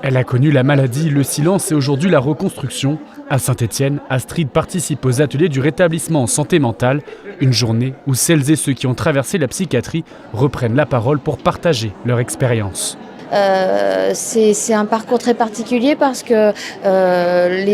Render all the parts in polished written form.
Elle a connu la maladie, le silence et aujourd'hui la reconstruction. À Saint-Étienne, Astrid participe aux ateliers du rétablissement en santé mentale, une journée où celles et ceux qui ont traversé la psychiatrie reprennent la parole pour partager leur expérience. C'est un parcours très particulier parce que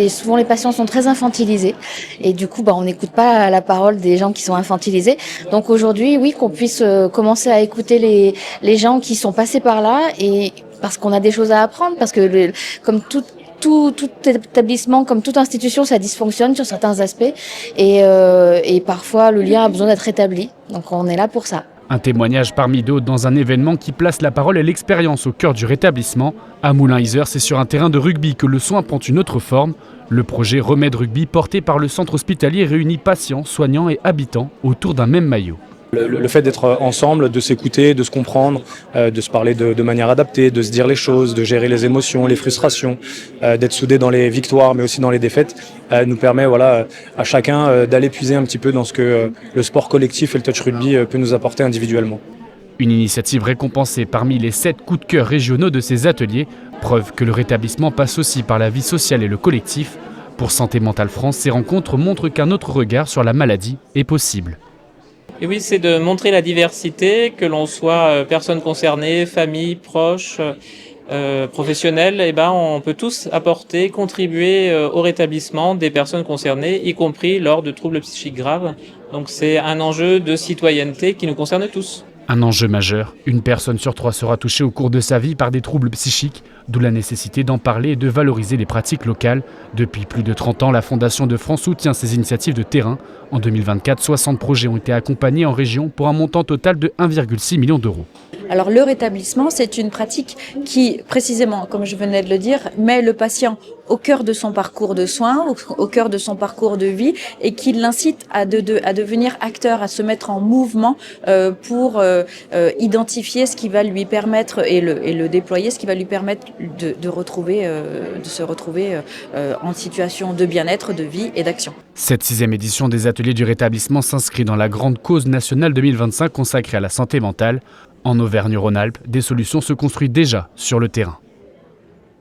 souvent les patients sont très infantilisés et du coup on n'écoute pas la parole des gens qui sont infantilisés. Donc aujourd'hui, oui, qu'on puisse commencer à écouter les gens qui sont passés par là, et parce qu'on a des choses à apprendre, parce que comme tout établissement, comme toute institution, ça dysfonctionne sur certains aspects et parfois le lien a besoin d'être rétabli. Donc on est là pour ça. Un témoignage parmi d'autres dans un événement qui place la parole et l'expérience au cœur du rétablissement. À Moulins-Yzeure, c'est sur un terrain de rugby que le soin prend une autre forme. Le projet Remède Rugby, porté par le centre hospitalier, réunit patients, soignants et habitants autour d'un même maillot. Le fait d'être ensemble, de s'écouter, de se comprendre, de se parler de manière adaptée, de se dire les choses, de gérer les émotions, les frustrations, d'être soudés dans les victoires mais aussi dans les défaites, nous permet à chacun d'aller puiser un petit peu dans ce que le sport collectif et le touch rugby peut nous apporter individuellement. Une initiative récompensée parmi les 7 coups de cœur régionaux de ces ateliers, preuve que le rétablissement passe aussi par la vie sociale et le collectif. Pour Santé Mentale France, ces rencontres montrent qu'un autre regard sur la maladie est possible. Et oui, c'est de montrer la diversité, que l'on soit personnes concernées, familles, proches, professionnels, on peut tous apporter, contribuer au rétablissement des personnes concernées, y compris lors de troubles psychiques graves. Donc c'est un enjeu de citoyenneté qui nous concerne tous. Un enjeu majeur, une personne sur 3 sera touchée au cours de sa vie par des troubles psychiques, d'où la nécessité d'en parler et de valoriser les pratiques locales. Depuis plus de 30 ans, la Fondation de France soutient ces initiatives de terrain. En 2024, 60 projets ont été accompagnés en région pour un montant total de 1,6 million d'euros. Alors le rétablissement, c'est une pratique qui, précisément, comme je venais de le dire, met le patient au cœur de son parcours de soins, au cœur de son parcours de vie, et qui l'incite à devenir acteur, à se mettre en mouvement pour identifier ce qui va lui permettre et le déployer, ce qui va lui permettre de se retrouver en situation de bien-être, de vie et d'action. Cette 6e édition des ateliers du rétablissement s'inscrit dans la grande cause nationale 2025 consacrée à la santé mentale. En Auvergne-Rhône-Alpes, des solutions se construisent déjà sur le terrain.